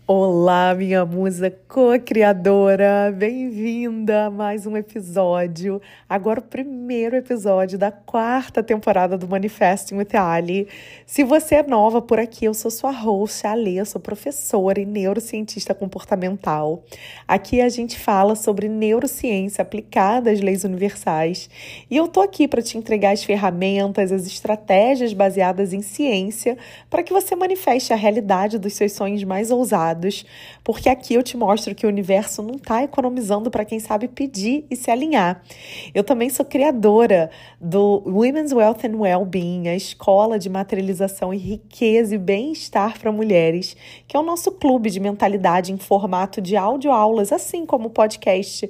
Olá, minha musa co-criadora, bem-vinda a mais um episódio. Agora o primeiro episódio da quarta temporada do Manifesting with Ali. Se você é nova por aqui, eu sou sua host, Ali, eu sou professora e neurocientista comportamental. Aqui a gente fala sobre neurociência aplicada às leis universais e eu tô aqui para te entregar as ferramentas, as estratégias baseadas em ciência para que você manifeste a realidade dos seus sonhos mais ousados. Porque aqui eu te mostro que o universo não está economizando para quem sabe pedir e se alinhar. Eu também sou criadora do Women's Wealth and Wellbeing, a escola de materialização e riqueza e bem-estar para mulheres, que é o nosso clube de mentalidade em formato de audioaulas, assim como o podcast.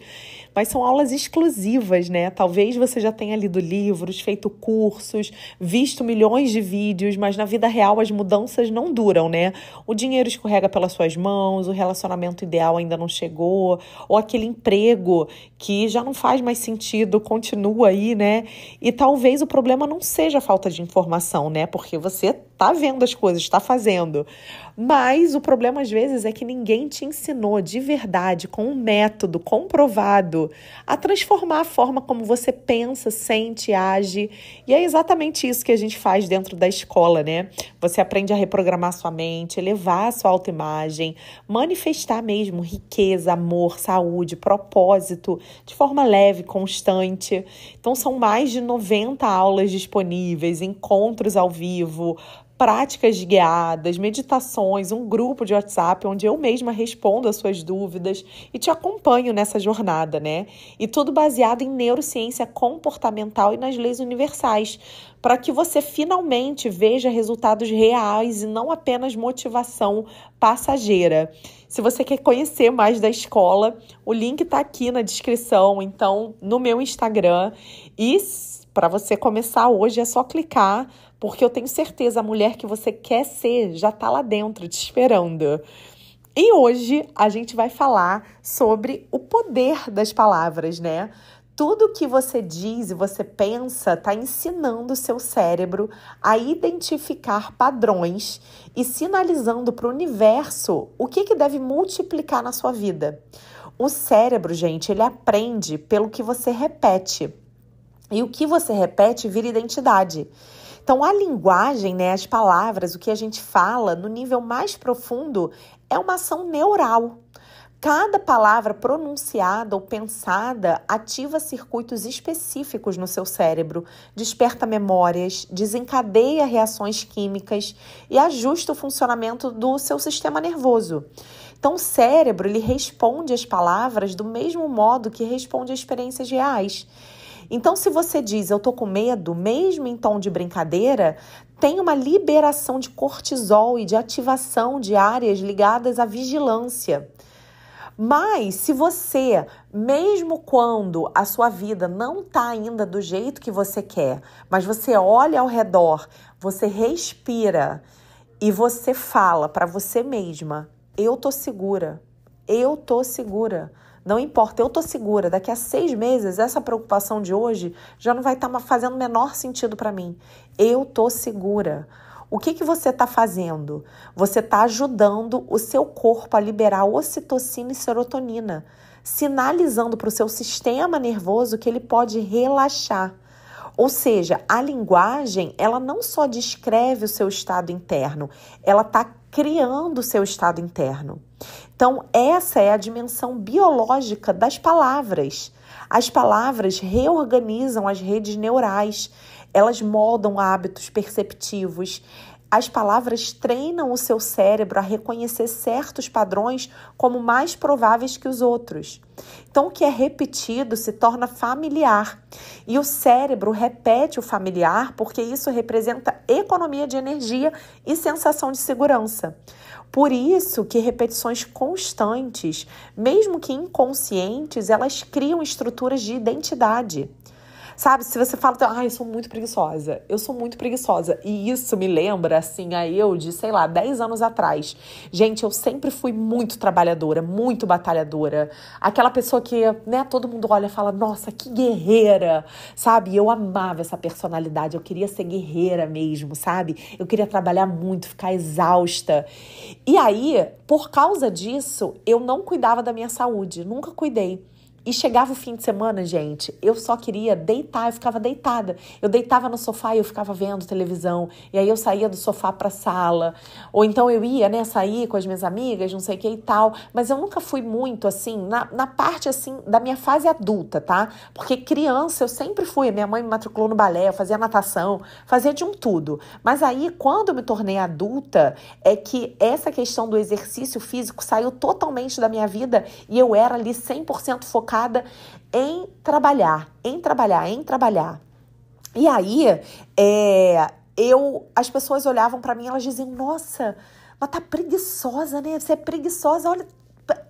Mas são aulas exclusivas, né? Talvez você já tenha lido livros, feito cursos, visto milhões de vídeos, mas na vida real as mudanças não duram, né? O dinheiro escorrega pelas suas mãos, o relacionamento ideal ainda não chegou, ou aquele emprego que já não faz mais sentido, continua aí, né? E talvez o problema não seja a falta de informação, né? Porque você tá vendo as coisas, está fazendo. Mas o problema às vezes é que ninguém te ensinou de verdade, com um método comprovado, a transformar a forma como você pensa, sente, age. E é exatamente isso que a gente faz dentro da escola, né? Você aprende a reprogramar sua mente, elevar a sua autoimagem, manifestar mesmo riqueza, amor, saúde, propósito, de forma leve, constante. Então são mais de 90 aulas disponíveis, encontros ao vivo, práticas guiadas, meditações, um grupo de WhatsApp onde eu mesma respondo as suas dúvidas e te acompanho nessa jornada, né? E tudo baseado em neurociência comportamental e nas leis universais, para que você finalmente veja resultados reais e não apenas motivação passageira. Se você quer conhecer mais da escola, o link está aqui na descrição, então no meu Instagram. E para você começar hoje é só clicar, porque eu tenho certeza a mulher que você quer ser já está lá dentro te esperando. E hoje a gente vai falar sobre o poder das palavras, né? Tudo que você diz e você pensa está ensinando o seu cérebro a identificar padrões e sinalizando para o universo o que deve multiplicar na sua vida. O cérebro, gente, ele aprende pelo que você repete. E o que você repete vira identidade. Então, a linguagem, né, as palavras, o que a gente fala no nível mais profundo é uma ação neural. Cada palavra pronunciada ou pensada ativa circuitos específicos no seu cérebro, desperta memórias, desencadeia reações químicas e ajusta o funcionamento do seu sistema nervoso. Então, o cérebro ele responde às palavras do mesmo modo que responde a experiências reais. Então, se você diz, eu tô com medo, mesmo em tom de brincadeira, tem uma liberação de cortisol e de ativação de áreas ligadas à vigilância. Mas, se você, mesmo quando a sua vida não está ainda do jeito que você quer, mas você olha ao redor, você respira e você fala para você mesma, eu tô segura, eu tô segura. Não importa, eu tô segura, daqui a 6 meses, essa preocupação de hoje já não vai estar fazendo o menor sentido para mim. Eu tô segura. O que você está fazendo? Você está ajudando o seu corpo a liberar ocitocina e serotonina, sinalizando para o seu sistema nervoso que ele pode relaxar. Ou seja, a linguagem, ela não só descreve o seu estado interno, ela está criando o seu estado interno. Então, essa é a dimensão biológica das palavras. As palavras reorganizam as redes neurais, elas moldam hábitos perceptivos. As palavras treinam o seu cérebro a reconhecer certos padrões como mais prováveis que os outros. Então, o que é repetido se torna familiar. E o cérebro repete o familiar porque isso representa economia de energia e sensação de segurança. Por isso que repetições constantes, mesmo que inconscientes, elas criam estruturas de identidade. Sabe, se você fala, eu sou muito preguiçosa. Eu sou muito preguiçosa. E isso me lembra, assim, a eu de, sei lá, 10 anos atrás. Gente, eu sempre fui muito trabalhadora, muito batalhadora. Aquela pessoa que, né, todo mundo olha e fala, nossa, que guerreira, sabe? E eu amava essa personalidade. Eu queria ser guerreira mesmo, sabe? Eu queria trabalhar muito, ficar exausta. E aí, por causa disso, eu não cuidava da minha saúde. Nunca cuidei. E chegava o fim de semana, gente, eu só queria deitar, eu ficava deitada. Eu deitava no sofá e eu ficava vendo televisão. E aí eu saía do sofá pra sala. Ou então eu ia, né, sair com as minhas amigas, não sei o que e tal. Mas eu nunca fui muito, assim, na parte, assim, da minha fase adulta, tá? Porque criança eu sempre fui. Minha mãe me matriculou no balé, eu fazia natação, fazia de um tudo. Mas aí, quando eu me tornei adulta, é que essa questão do exercício físico saiu totalmente da minha vida e eu era ali 100% focada em trabalhar. E aí, as pessoas olhavam pra mim e elas diziam, nossa, mas tá preguiçosa, né? Você é preguiçosa,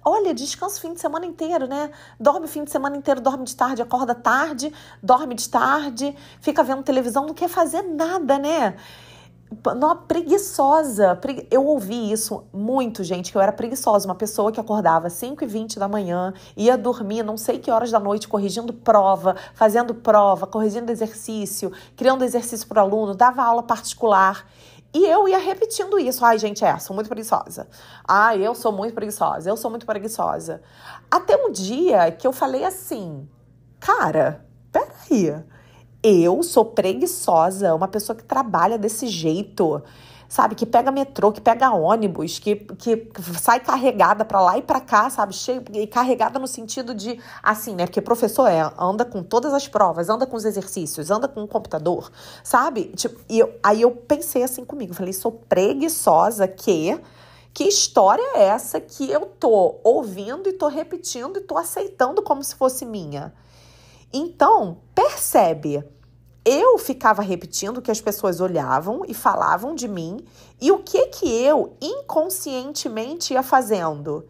olha, descansa o fim de semana inteiro, né? Dorme o fim de semana inteiro, dorme de tarde, acorda tarde, dorme de tarde, fica vendo televisão, não quer fazer nada, né? Não, preguiçosa. Eu ouvi isso muito, gente, que eu era preguiçosa. Uma pessoa que acordava às 5h20 da manhã, ia dormir não sei que horas da noite, corrigindo prova, fazendo prova, corrigindo exercício, criando exercício para o aluno, dava aula particular. E eu ia repetindo isso. Ai, gente, sou muito preguiçosa. Ai, eu sou muito preguiçosa. Eu sou muito preguiçosa. Até um dia que eu falei assim, cara, peraí. Eu sou preguiçosa, uma pessoa que trabalha desse jeito, sabe? Que pega metrô, que pega ônibus, que sai carregada pra lá e pra cá, sabe? E carregada no sentido de, assim, né? Porque professor anda com todas as provas, anda com os exercícios, anda com o computador, sabe? Tipo, aí eu pensei assim comigo, falei, sou preguiçosa que história é essa que eu tô ouvindo e tô repetindo e tô aceitando como se fosse minha? Então, percebe, eu ficava repetindo o que as pessoas olhavam e falavam de mim e o que eu inconscientemente ia fazendo?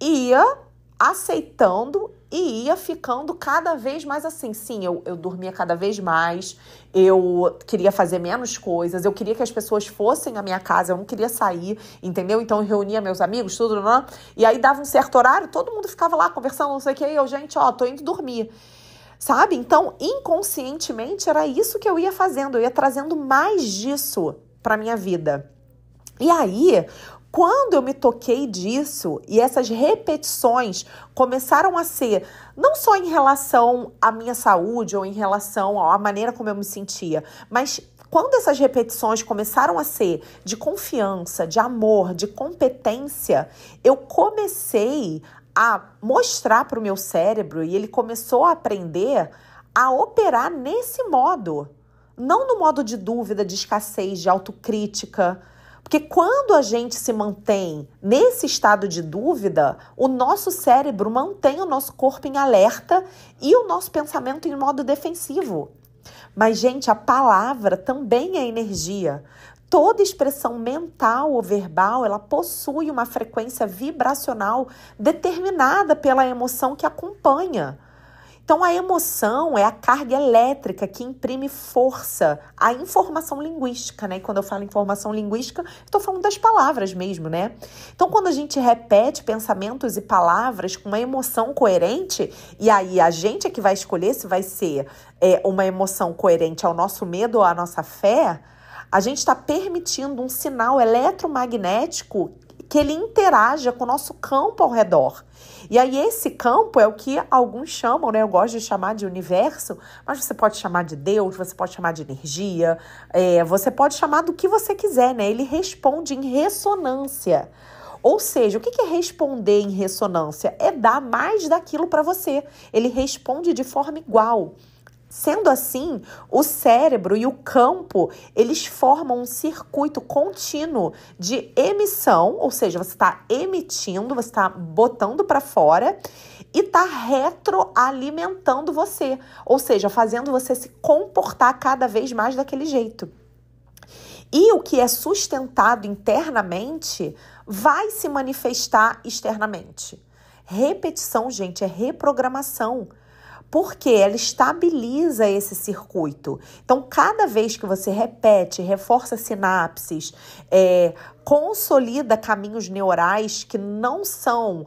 Ia aceitando e ia ficando cada vez mais assim. Sim, eu dormia cada vez mais, eu queria fazer menos coisas, eu queria que as pessoas fossem à minha casa, eu não queria sair, entendeu? Então eu reunia meus amigos, tudo, né? E aí dava um certo horário, todo mundo ficava lá conversando, não sei o que, e eu, gente, tô indo dormir. Sabe? Então, inconscientemente, era isso que eu ia fazendo. Eu ia trazendo mais disso para minha vida. E aí, quando eu me toquei disso e essas repetições começaram a ser não só em relação à minha saúde ou em relação à maneira como eu me sentia, mas quando essas repetições começaram a ser de confiança, de amor, de competência, eu comecei a mostrar para o meu cérebro e ele começou a aprender a operar nesse modo. Não no modo de dúvida, de escassez, de autocrítica. Porque quando a gente se mantém nesse estado de dúvida, o nosso cérebro mantém o nosso corpo em alerta e o nosso pensamento em modo defensivo. Mas, gente, a palavra também é energia. Toda expressão mental ou verbal, ela possui uma frequência vibracional determinada pela emoção que acompanha. Então, a emoção é a carga elétrica que imprime força à informação linguística, né? E quando eu falo informação linguística, estou falando das palavras mesmo, né? Então, quando a gente repete pensamentos e palavras com uma emoção coerente, e aí a gente é que vai escolher se vai ser uma emoção coerente ao nosso medo ou à nossa fé, a gente está permitindo um sinal eletromagnético que ele interaja com o nosso campo ao redor. E aí esse campo é o que alguns chamam, né? Eu gosto de chamar de universo, mas você pode chamar de Deus, você pode chamar de energia, você pode chamar do que você quiser, né? Ele responde em ressonância. Ou seja, o que é responder em ressonância? É dar mais daquilo para você. Ele responde de forma igual. Sendo assim, o cérebro e o campo, eles formam um circuito contínuo de emissão, ou seja, você está emitindo, você está botando para fora e está retroalimentando você, ou seja, fazendo você se comportar cada vez mais daquele jeito. E o que é sustentado internamente vai se manifestar externamente. Repetição, gente, é reprogramação. porque ela estabiliza esse circuito. Então, cada vez que você repete, reforça sinapses, consolida caminhos neurais que não são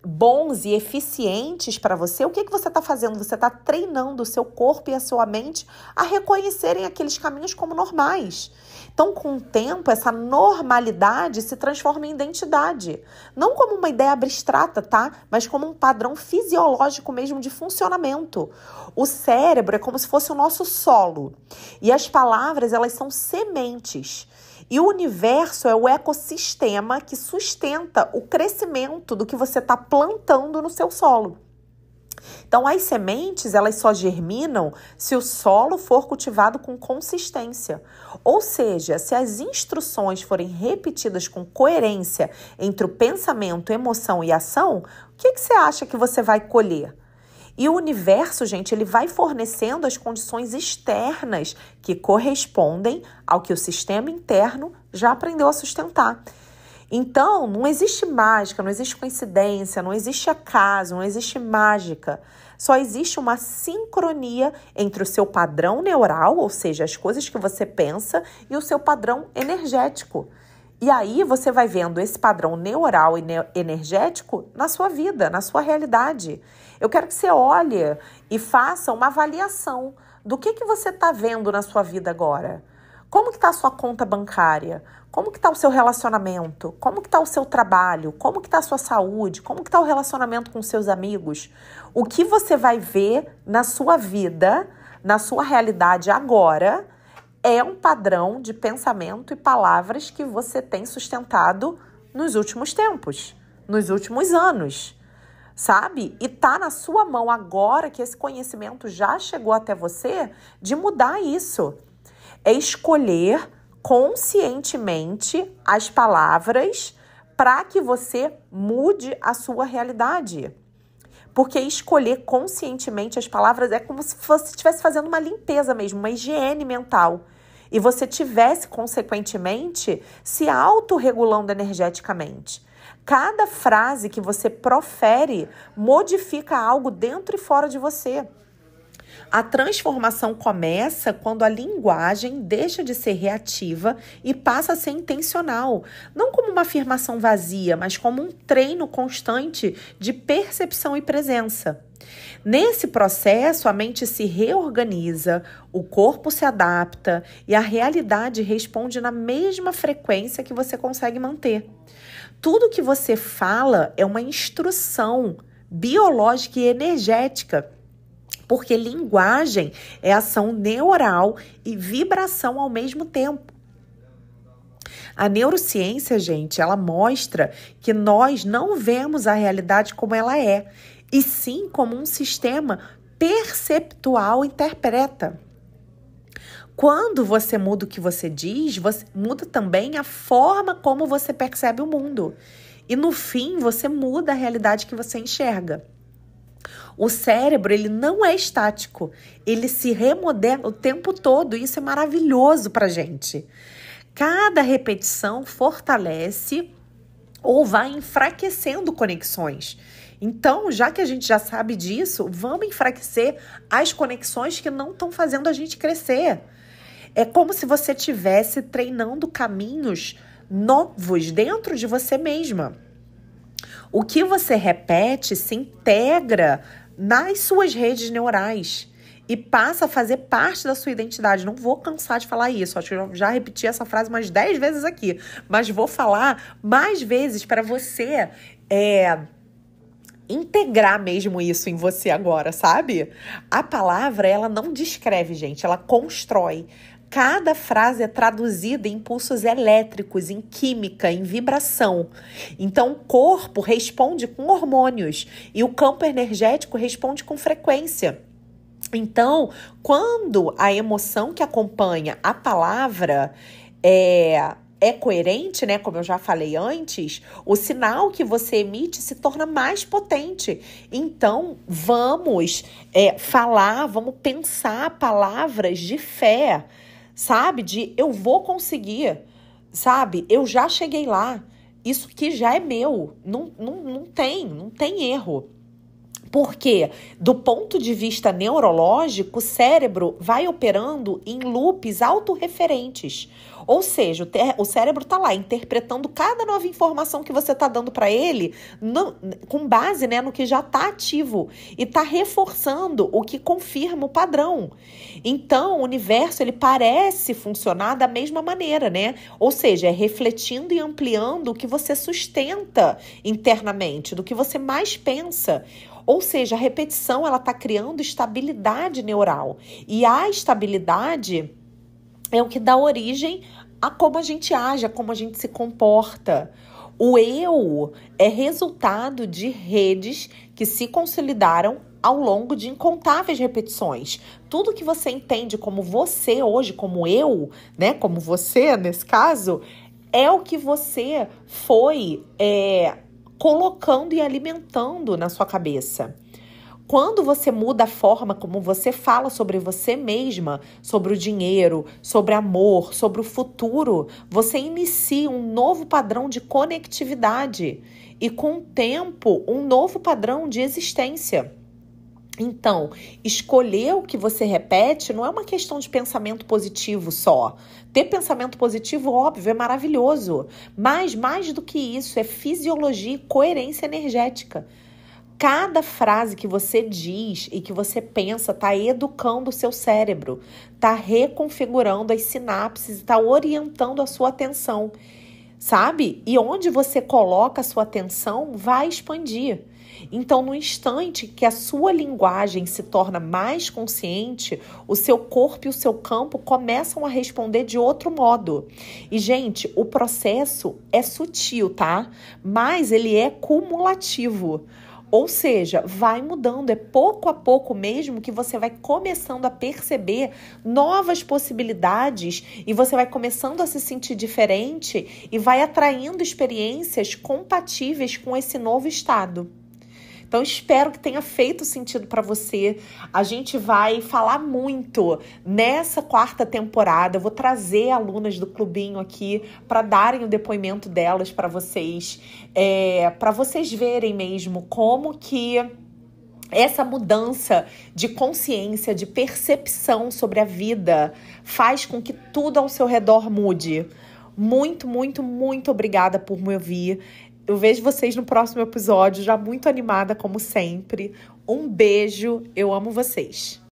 bons e eficientes para você, o que você está fazendo? Você está treinando o seu corpo e a sua mente a reconhecerem aqueles caminhos como normais. Então, com o tempo, essa normalidade se transforma em identidade. Não como uma ideia abstrata, tá? Mas como um padrão fisiológico mesmo de funcionamento. O cérebro é como se fosse o nosso solo. E as palavras, elas são sementes. E o universo é o ecossistema que sustenta o crescimento do que você está plantando no seu solo. Então, as sementes, elas só germinam se o solo for cultivado com consistência. Ou seja, se as instruções forem repetidas com coerência entre o pensamento, emoção e ação, o que você acha que você vai colher? E o universo, gente, ele vai fornecendo as condições externas que correspondem ao que o sistema interno já aprendeu a sustentar. Então, não existe mágica, não existe coincidência, não existe acaso, não existe mágica. Só existe uma sincronia entre o seu padrão neural, ou seja, as coisas que você pensa, e o seu padrão energético. E aí você vai vendo esse padrão neural e energético na sua vida, na sua realidade. Eu quero que você olhe e faça uma avaliação do que você está vendo na sua vida agora. Como que está a sua conta bancária? Como que está o seu relacionamento? Como que está o seu trabalho? Como que está a sua saúde? Como que está o relacionamento com seus amigos? O que você vai ver na sua vida, na sua realidade agora, é um padrão de pensamento e palavras que você tem sustentado nos últimos tempos, nos últimos anos, sabe? E tá na sua mão agora que esse conhecimento já chegou até você de mudar isso. É escolher conscientemente as palavras para que você mude a sua realidade. Porque escolher conscientemente as palavras é como se você estivesse fazendo uma limpeza mesmo, uma higiene mental. E você tivesse, consequentemente, se autorregulando energeticamente. Cada frase que você profere modifica algo dentro e fora de você. A transformação começa quando a linguagem deixa de ser reativa e passa a ser intencional. Não como uma afirmação vazia, mas como um treino constante de percepção e presença. Nesse processo, a mente se reorganiza, o corpo se adapta e a realidade responde na mesma frequência que você consegue manter. Tudo que você fala é uma instrução biológica e energética, porque linguagem é ação neural e vibração ao mesmo tempo. A neurociência, gente, ela mostra que nós não vemos a realidade como ela é, e sim como um sistema perceptual interpreta. Quando você muda o que você diz, você muda também a forma como você percebe o mundo. E no fim, você muda a realidade que você enxerga. O cérebro, ele não é estático, ele se remodela o tempo todo, e isso é maravilhoso pra gente. Cada repetição fortalece ou vai enfraquecendo conexões. Então, já que a gente já sabe disso, vamos enfraquecer as conexões que não estão fazendo a gente crescer. É como se você estivesse treinando caminhos novos dentro de você mesma. O que você repete se integra nas suas redes neurais e passa a fazer parte da sua identidade. Não vou cansar de falar isso, acho que eu já repeti essa frase umas 10 vezes aqui, mas vou falar mais vezes para você integrar mesmo isso em você agora, sabe? A palavra, ela não descreve, gente, ela constrói. Cada frase é traduzida em impulsos elétricos, em química, em vibração. Então, o corpo responde com hormônios e o campo energético responde com frequência. Então, quando a emoção que acompanha a palavra é coerente, né? Como eu já falei antes, o sinal que você emite se torna mais potente. Então, vamos falar, vamos pensar palavras de fé, sabe? De eu vou conseguir, sabe? Eu já cheguei lá. Isso aqui já é meu. Não tem erro. Porque, do ponto de vista neurológico, o cérebro vai operando em loops autorreferentes. Ou seja, o cérebro está lá interpretando cada nova informação que você está dando para ele com base, né, no que já está ativo. E está reforçando o que confirma o padrão. Então, o universo ele parece funcionar da mesma maneira, né? Ou seja, é refletindo e ampliando o que você sustenta internamente, do que você mais pensa. Ou seja, a repetição ela está criando estabilidade neural. E a estabilidade é o que dá origem a como a gente age, a como a gente se comporta. O eu é resultado de redes que se consolidaram ao longo de incontáveis repetições. Tudo que você entende como você hoje, como eu, né, como você nesse caso, é o que você foi colocando e alimentando na sua cabeça. Quando você muda a forma como você fala sobre você mesma, sobre o dinheiro, sobre amor, sobre o futuro, você inicia um novo padrão de conectividade e, com o tempo, um novo padrão de existência. Então, escolher o que você repete não é uma questão de pensamento positivo só. Ter pensamento positivo, óbvio, é maravilhoso. Mas, mais do que isso, é fisiologia e coerência energética. Cada frase que você diz e que você pensa está educando o seu cérebro, está reconfigurando as sinapses, está orientando a sua atenção, sabe? E onde você coloca a sua atenção vai expandir. Então, no instante que a sua linguagem se torna mais consciente, o seu corpo e o seu campo começam a responder de outro modo. E, gente, o processo é sutil, tá? Mas ele é cumulativo. Ou seja, vai mudando, é pouco a pouco mesmo que você vai começando a perceber novas possibilidades e você vai começando a se sentir diferente e vai atraindo experiências compatíveis com esse novo estado. Então, espero que tenha feito sentido para você. A gente vai falar muito nessa 4ª temporada. Eu vou trazer alunas do clubinho aqui para darem o depoimento delas para vocês verem mesmo como que essa mudança de consciência, de percepção sobre a vida faz com que tudo ao seu redor mude. Muito, muito, muito obrigada por me ouvir. Eu vejo vocês no próximo episódio, já muito animada como sempre. Um beijo, eu amo vocês.